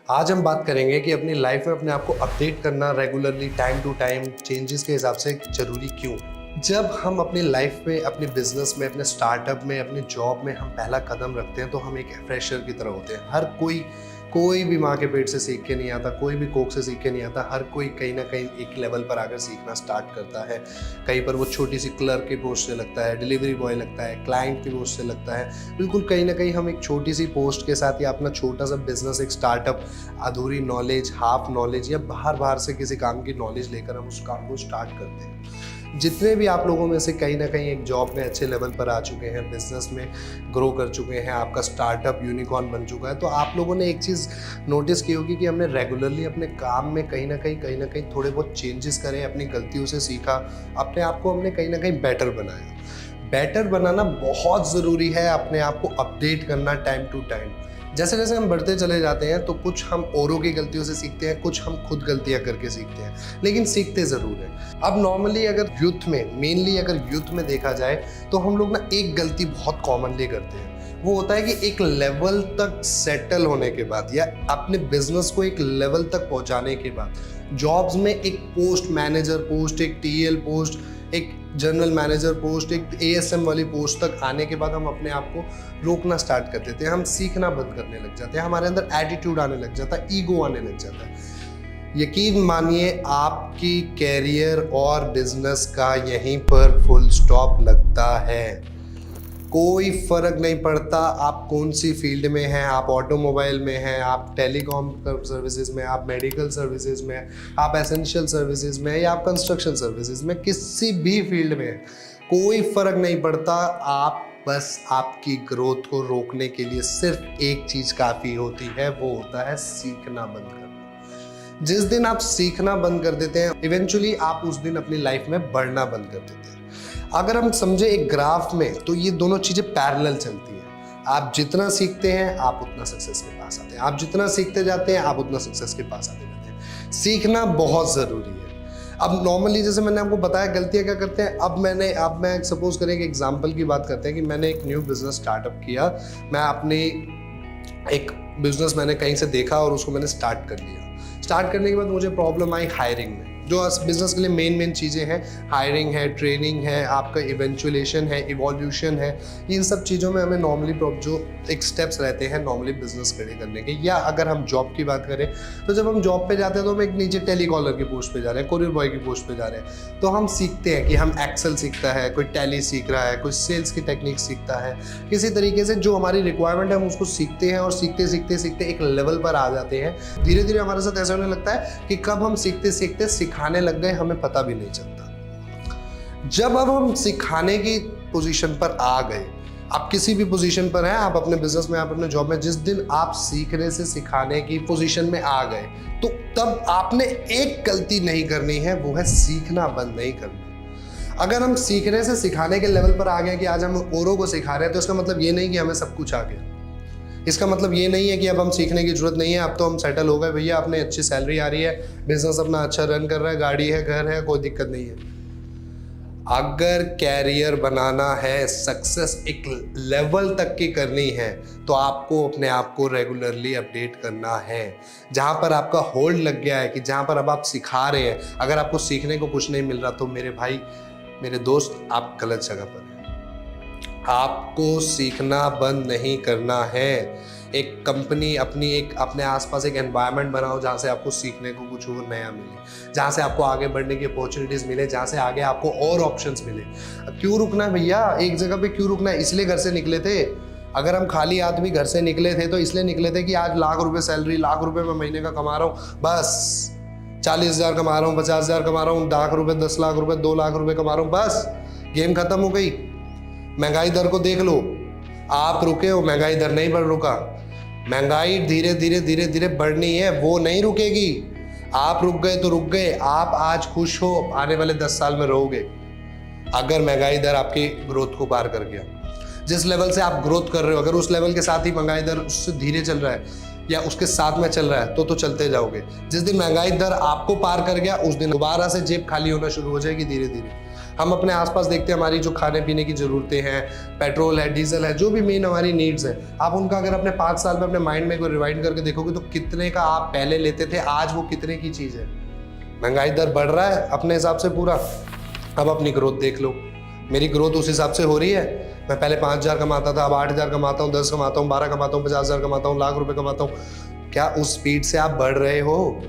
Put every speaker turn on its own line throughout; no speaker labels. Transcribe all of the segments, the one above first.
आज हम बात करेंगे कि अपनी लाइफ में अपने आप को अपडेट करना regularly time to time changes के हिसाब से ज़रूरी क्यों है। जब हम अपनी लाइफ में, अपने बिजनेस में, अपने स्टार्टअप में, अपने जॉब में हम पहला कदम रखते हैं तो हम एक फ्रेशर की तरह होते हैं। हर कोई भी माँ के पेट से सीख के नहीं आता, कोई भी कोख से सीख के नहीं आता। हर कोई कहीं ना कहीं एक लेवल पर आकर सीखना स्टार्ट करता है। कहीं पर वो छोटी सी क्लर्क की पोस्ट से लगता है, डिलीवरी बॉय लगता है, क्लाइंट की पोस्ट से लगता है। बिल्कुल कहीं ना कहीं हम एक छोटी सी पोस्ट के साथ या अपना छोटा सा बिजनेस, एक स्टार्टअप, अधूरी नॉलेज, हाफ नॉलेज या बाहर से किसी काम की नॉलेज लेकर हम उस काम को स्टार्ट करते हैं। जितने भी आप लोगों में से कहीं ना कहीं एक जॉब में अच्छे लेवल पर आ चुके हैं, बिजनेस में ग्रो कर चुके हैं, आपका स्टार्टअप यूनिकॉर्न बन चुका है, तो आप लोगों ने एक चीज़ नोटिस की होगी कि हमने रेगुलरली अपने काम में कहीं ना कहीं थोड़े बहुत चेंजेस करे, अपनी गलतियों से सीखा, अपने आप को हमने कहीं ना कहीं बेटर बनाया। बेटर बनाना बहुत ज़रूरी है, अपने आप को अपडेट करना टाइम टू टाइम। जैसे जैसे हम बढ़ते चले जाते हैं तो कुछ हम औरों की गलतियों से सीखते हैं, कुछ हम खुद गलतियां करके सीखते हैं, लेकिन सीखते ज़रूर हैं। अब नॉर्मली अगर यूथ में देखा जाए तो हम लोग ना एक गलती बहुत कॉमनली करते हैं। वो होता है कि एक लेवल तक सेटल होने के बाद या अपने बिजनेस को एक लेवल तक पहुंचाने के बाद, जॉब्स में एक पोस्ट, मैनेजर पोस्ट, एक टीएल पोस्ट, एक जनरल मैनेजर पोस्ट, एक एएसएम वाली पोस्ट तक आने के बाद हम अपने आप को रोकना स्टार्ट कर देते हैं। हम सीखना बंद करने लग जाते हैं, हमारे अंदर एटीट्यूड आने लग जाता है, ईगो आने लग जाता है। यकीन मानिए, आपकी कैरियर और बिजनेस का यहीं पर फुल स्टॉप लगता है। कोई फर्क नहीं पड़ता आप कौन सी फील्ड में हैं, आप ऑटोमोबाइल में हैं, आप टेलीकॉम सर्विसेज में, आप मेडिकल सर्विसेज में, आप एसेंशियल सर्विसेज में या आप कंस्ट्रक्शन सर्विसेज में, किसी भी फील्ड में कोई फर्क नहीं पड़ता। आप बस आपकी ग्रोथ को रोकने के लिए सिर्फ एक चीज़ काफ़ी होती है, वो होता है सीखना बंद करना। जिस दिन आप सीखना बंद कर देते हैं, इवेंचुअली आप उस दिन अपनी लाइफ में बढ़ना बंद कर देते हैं। अगर हम समझे एक ग्राफ में, तो ये दोनों चीज़ें पैरेलल चलती हैं। आप जितना सीखते हैं आप उतना सक्सेस के पास आते हैं, आप जितना सीखते जाते हैं आप उतना सक्सेस के पास आते जाते हैं। सीखना बहुत ज़रूरी है। अब नॉर्मली जैसे मैंने आपको बताया गलतियाँ क्या करते हैं। अब मैं सपोज करें कि एग्जांपल की बात करते हैं कि मैंने एक न्यू बिजनेस स्टार्टअप किया। मैं अपनी एक बिजनेस मैंने कहीं से देखा और उसको मैंने स्टार्ट कर लिया। स्टार्ट करने के बाद मुझे प्रॉब्लम आई हायरिंग में। जो बिजनेस के लिए मेन चीज़ें हैं, हायरिंग है, ट्रेनिंग है, आपका इवेंचुएलेशन है, इवोल्यूशन है। इन सब चीज़ों में हमें नॉर्मली जो एक स्टेप्स रहते हैं नॉर्मली बिजनेस खड़े करने के, या अगर हम जॉब की बात करें तो जब हम जॉब पे जाते हैं तो हम एक नीचे टेलीकॉलर की पोस्ट पे जा रहे हैं, कोरियर बॉय की पोस्ट पे जा रहे हैं, तो हम सीखते हैं कि हम एक्सेल सीखता है, कोई टैली सीख रहा है, कोई सेल्स की टेक्निक सीखता है। किसी तरीके से जो हमारी रिक्वायरमेंट है हम उसको सीखते हैं और सीखते एक लेवल पर आ जाते हैं। धीरे धीरे हमारे साथ ऐसा होने लगता है कि कब हम सीखते सिखाने लग गए हमें पता भी नहीं चलता। जब अब हम सिखाने की पोजीशन पर आ गए, आप किसी भी पोजीशन पर हैं, आप अपने बिजनेस में, आप अपने जॉब में, जिस दिन आप सीखने से सिखाने की पोजीशन में आ गए तो तब आपने एक गलती नहीं करनी है, वो है सीखना बंद नहीं करना। अगर हम सीखने से सिखाने के लेवल पर आ गए कि आज हम औरों को सिखा रहे हैं, तो इसका मतलब ये नहीं कि हमें सब कुछ आ गया। इसका मतलब ये नहीं है कि अब हम सीखने की जरूरत नहीं है, अब तो हम सेटल हो गए भैया, अपने अच्छी सैलरी आ रही है, बिजनेस अपना अच्छा रन कर रहा है, गाड़ी है, घर है, कोई दिक्कत नहीं है। अगर कैरियर बनाना है, सक्सेस एक लेवल तक की करनी है, तो आपको अपने आप को रेगुलरली अपडेट करना है। जहाँ पर आपका होल्ड लग गया है कि जहाँ पर अब आप सिखा रहे हैं, अगर आपको सीखने को कुछ नहीं मिल रहा, तो मेरे भाई, मेरे दोस्त, आप गलत जगह पर हैं। आपको सीखना बंद नहीं करना है। एक कंपनी अपने आसपास एक एनवायरनमेंट बनाओ जहाँ से आपको सीखने को कुछ और नया मिले, जहाँ से आपको आगे बढ़ने की अपॉर्चुनिटीज़ मिले, जहाँ से आगे आपको और ऑप्शंस मिले। क्यों रुकना है भैया एक जगह पे, क्यों रुकना है? इसलिए घर से निकले थे। अगर हम खाली आदमी घर से निकले थे तो इसलिए निकले थे कि आज लाख रुपए सैलरी, लाख रुपए मैं महीने का कमा रहा हूँ, बस 40,000 कमा रहा हूँ, 50,000 कमा रहा हूँ, लाख रुपए, 10 लाख रुपए, 2 लाख रुपए कमा रहा हूँ, बस गेम खत्म हो गई। महंगाई दर को देख लो, आप रुके हो, महंगाई दर नहीं बढ़ रुका। महंगाई धीरे धीरे बढ़नी है, वो नहीं रुकेगी। आप रुक गए तो रुक गए। आप आज खुश हो, आने वाले 10 साल में रहोगे अगर महंगाई दर आपकी ग्रोथ को पार कर गया। जिस लेवल से आप ग्रोथ कर रहे हो, अगर उस लेवल के साथ ही महंगाई दर उससे धीरे चल रहा है, या उसके साथ में चल रहा है तो चलते जाओगे। जिस दिन महंगाई दर आपको पार कर गया उस दिन दोबारा से जेब खाली होना शुरू हो जाएगी धीरे धीरे। हम अपने आसपास देखते हैं हमारी जो खाने पीने की ज़रूरतें हैं, पेट्रोल है, डीजल है, जो भी मेन हमारी नीड्स हैं, आप उनका अगर अपने 5 साल में अपने माइंड में कोई रिवाइंड करके देखोगे तो कितने का आप पहले लेते थे, आज वो कितने की चीज़ है। महंगाई दर बढ़ रहा है अपने हिसाब से पूरा। अब अपनी ग्रोथ देख लो, मेरी ग्रोथ उस हिसाब से हो रही है। मैं पहले 5,000 कमाता था, अब 8,000 कमाता हूँ, 10 कमाता हूँ, 12 कमाता हूँ, 50,000 कमाता हूँ, लाख रुपए कमाता हूँ। क्या उस स्पीड से आप बढ़ रहे हो?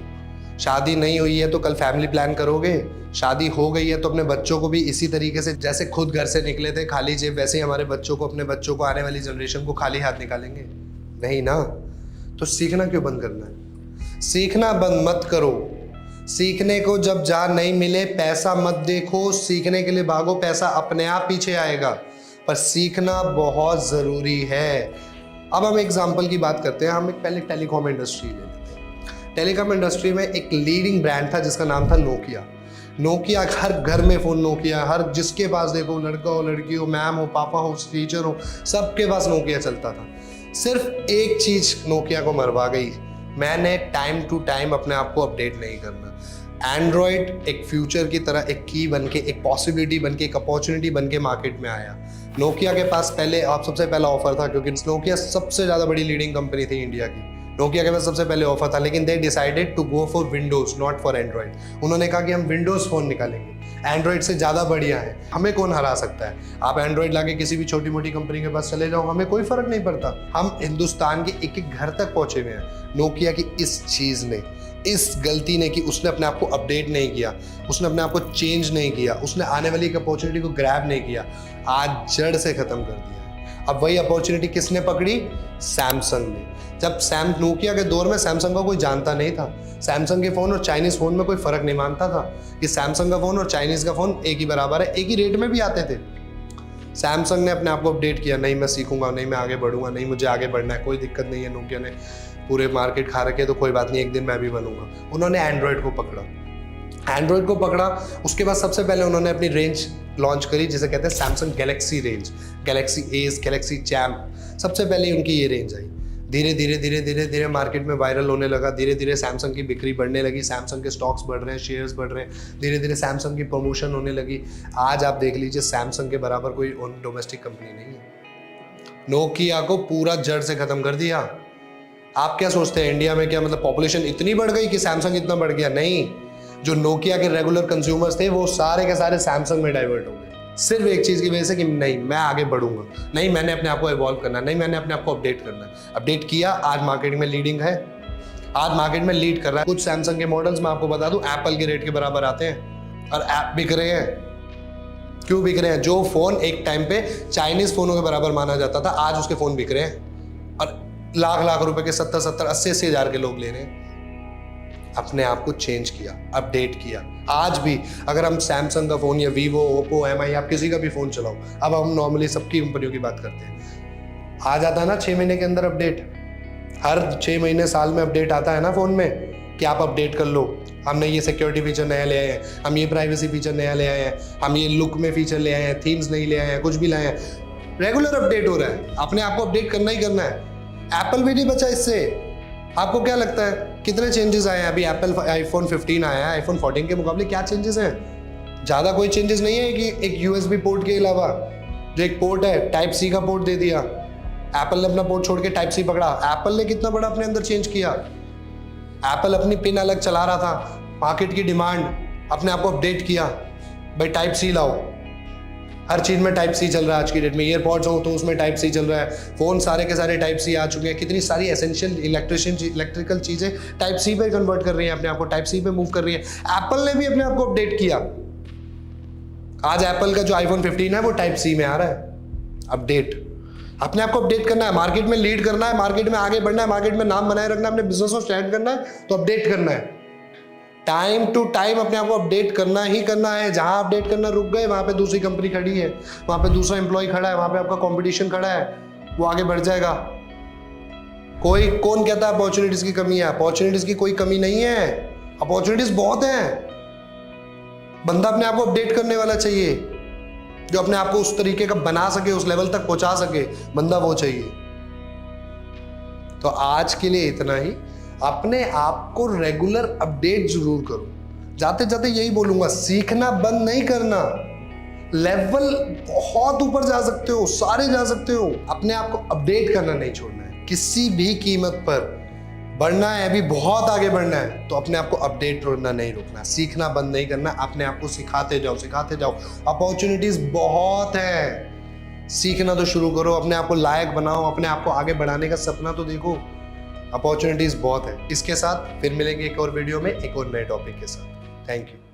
शादी नहीं हुई है तो कल फैमिली प्लान करोगे, शादी हो गई है तो अपने बच्चों को भी इसी तरीके से, जैसे खुद घर से निकले थे खाली जेब, वैसे ही हमारे बच्चों को, अपने बच्चों को, आने वाली जनरेशन को खाली हाथ निकालेंगे? नहीं ना। तो सीखना क्यों बंद करना है? सीखना बंद मत करो। सीखने को जब जहाँ नहीं मिले पैसा मत देखो, सीखने के लिए भागो, पैसा अपने आप पीछे आएगा, पर सीखना बहुत ज़रूरी है। अब हम एग्जाम्पल की बात करते हैं। हम एक पहले टेलीकॉम इंडस्ट्री ले लेते हैं। टेलीकॉम इंडस्ट्री में एक लीडिंग ब्रांड था जिसका नाम था नोकिया। नोकिया, हर घर में फ़ोन नोकिया, हर जिसके पास देखो, लड़का हो, लड़की हो, मैम हो, पापा हो, टीचर हो, सबके पास नोकिया चलता था। सिर्फ एक चीज़ नोकिया को मरवा गई, मैंने टाइम टू टाइम अपने आप को अपडेट नहीं करना। एंड्रॉयड एक फ्यूचर की तरह एक की बन के, एक पॉसिबिलिटी बन के, एक अपॉर्चुनिटी बन के मार्केट में आया। नोकिया के पास पहले सबसे पहला ऑफर था, क्योंकि नोकिया सबसे ज़्यादा बड़ी लीडिंग कंपनी थी इंडिया की। नोकिया के पास सबसे पहले ऑफर था, लेकिन they decided to go for Windows, not for Android. उन्होंने कहा कि हम विंडोज फ़ोन निकालेंगे, एंड्रॉयड से ज़्यादा बढ़िया है, हमें कौन हरा सकता है। आप एंड्रॉयड लाके किसी भी छोटी मोटी कंपनी के पास चले जाओ, हमें कोई फ़र्क नहीं पड़ता। हम हिंदुस्तान के एक एक घर तक पहुँचे हुए हैं। नोकिया की इस चीज़ ने, इस गलती ने कि उसने अपने आप को अपडेट नहीं किया, उसने अपने आप को चेंज नहीं किया, उसने आने वाली एक अपॉर्चुनिटी को ग्रैब नहीं किया, आज जड़ से ख़त्म कर दिया। अब वही अपॉर्चुनिटी किसने पकड़ी? सैमसंग ने। जब नोकिया के दौर में सैमसंग को कोई जानता नहीं था। सैमसंग के फ़ोन और चाइनीज़ फ़ोन में कोई फ़र्क नहीं मानता था कि सैमसंग का फ़ोन और चाइनीज़ का फ़ोन एक ही बराबर है, एक ही रेट में भी आते थे। सैमसंग ने अपने आप को अपडेट किया, नहीं मैं सीखूंगा, नहीं मैं आगे बढ़ूंगा, नहीं मुझे आगे बढ़ना है, कोई दिक्कत नहीं है, नोकिया ने पूरे मार्केट खा रखे तो कोई बात नहीं, एक दिन मैं भी बनूंगा। उन्होंने एंड्रॉयड को पकड़ा। उसके बाद सबसे पहले उन्होंने अपनी रेंज लॉन्च करी जिसे कहते हैं Samsung Galaxy range, Galaxy S, Galaxy champ, सबसे पहले उनकी ये रेंज आई। धीरे धीरे मार्केट में वायरल होने लगा। धीरे धीरे सैमसंग की बिक्री बढ़ने लगी, सैमसंग के स्टॉक्स बढ़ रहे हैं, शेयर्स बढ़ रहे हैं, धीरे धीरे सैमसंग की प्रमोशन होने लगी। आज आप देख लीजिए सैमसंग के बराबर कोई डोमेस्टिक कंपनी नहीं है। नोकिया को पूरा जड़ से खत्म कर दिया। आप क्या सोचते हैं इंडिया में क्या मतलब पॉपुलेशन इतनी बढ़ गई कि सैमसंग इतना बढ़ गया? नहीं, जो नोकिया के रेगुलर कंज्यूमर्स थे वो सारे के सारे सैमसंग में डाइवर्ट हो गए, सिर्फ एक चीज़ की वजह से कि नहीं मैं आगे बढ़ूंगा, नहीं मैंने अपने आप को इवॉल्व करना, नहीं मैंने अपने आप को अपडेट करना। अपडेट किया, आज मार्केट में लीडिंग है, आज मार्केट में लीड कर रहा है। कुछ सैमसंग के मॉडल्स मैं आपको बता दूं एप्पल के रेट के बराबर आते हैं और ऐप बिक रहे हैं। क्यों बिक रहे हैं? जो फ़ोन एक टाइम पे चाइनीज़ फ़ोनों के बराबर माना जाता था, आज उसके फ़ोन बिक रहे हैं और लाख लाख रुपए के 70-70, 80-80 हज़ार के लोग ले रहे हैं। अपने आप को चेंज किया, अपडेट किया। आज भी अगर हम सैमसंग का फ़ोन या वीवो, ओप्पो, एमआई, आप किसी का भी फ़ोन चलाओ, अब हम नॉर्मली सबकी कंपनियों की बात करते हैं, आ जाता है ना 6 महीने के अंदर अपडेट। हर 6 महीने साल में अपडेट आता है ना फ़ोन में कि आप अपडेट कर लो, हमने ये सिक्योरिटी फीचर नया ले आए हैं, हम ये प्राइवेसी फीचर नया ले आए हैं, हम ये लुक में फीचर ले आए हैं, थीम्स नहीं ले आए हैं, कुछ भी लाए हैं। रेगुलर अपडेट हो रहा है, अपने आप को अपडेट करना ही करना है। एप्पल भी नहीं बचा इससे। आपको क्या लगता है कितने चेंजेस आए हैं? अभी एप्पल आईफोन 15 आया है, आईफोन 14 के मुकाबले क्या चेंजेस हैं? ज़्यादा कोई चेंजेस नहीं है कि एक यूएसबी पोर्ट के अलावा जो एक पोर्ट है टाइप सी का पोर्ट दे दिया। एप्पल ने अपना पोर्ट छोड़ के टाइप सी पकड़ा। एप्पल ने कितना बड़ा अपने अंदर चेंज किया। एप्पल अपनी पिन अलग चला रहा था, मार्केट की डिमांड, अपने आप को अपडेट किया, भाई टाइप सी लाओ। हर चीज़ में टाइप सी चल रहा है आज की डेट में। ईयरपॉड्स हो तो उसमें टाइप सी चल रहा है, फ़ोन सारे के सारे टाइप सी आ चुके हैं। कितनी सारी एसेंशियल इलेक्ट्रिकल चीज़ें टाइप सी पे कन्वर्ट कर रही हैं, अपने आप को टाइप सी पे मूव कर रही है। एप्पल ने भी अपने आप को अपडेट किया। आज एप्पल का जो आईफोन 15 है वो टाइप सी में आ रहा है। अपडेट, अपने आप को अपडेट करना है, मार्केट में लीड करना है, मार्केट में आगे बढ़ना है, मार्केट में नाम बनाए रखना है, अपने बिजनेस को स्टैंड करना है तो अपडेट करना है। टाइम टू टाइम अपने आप को अपडेट करना ही करना है। जहां अपडेट करना रुक गए वहां पे दूसरी कंपनी खड़ी है, वहां पे दूसरा एम्प्लॉय खड़ा है, वहां पे आपका कंपटीशन खड़ा है, वो आगे बढ़ जाएगा। कौन कहता है अपॉर्चुनिटीज की कमी है? अपॉर्चुनिटीज की कोई कमी नहीं है, अपॉर्चुनिटीज बहुत हैं। बंदा अपने आप को अपडेट करने वाला चाहिए, जो अपने आप को उस तरीके का बना सके, उस लेवल तक पहुंचा सके, बंदा वो चाहिए। तो तो आज के लिए इतना ही। अपने आप को रेगुलर अपडेट जरूर करो। जाते जाते यही बोलूंगा, सीखना बंद नहीं करना। लेवल बहुत ऊपर जा सकते हो, सारे जा सकते हो, अपने आप को अपडेट करना नहीं छोड़ना है किसी भी कीमत पर। बढ़ना है, अभी बहुत आगे बढ़ना है, तो अपने आप को अपडेट करना नहीं रुकना, सीखना बंद नहीं करना, अपने आप को सिखाते जाओ। अपॉर्चुनिटीज बहुत है, सीखना तो शुरू करो, अपने आप को लायक बनाओ, अपने आप को आगे बढ़ाने का सपना तो देखो। अपॉर्चुनिटीज बहुत है। इसके साथ फिर मिलेंगे एक और वीडियो में एक और नए टॉपिक के साथ। Thank you.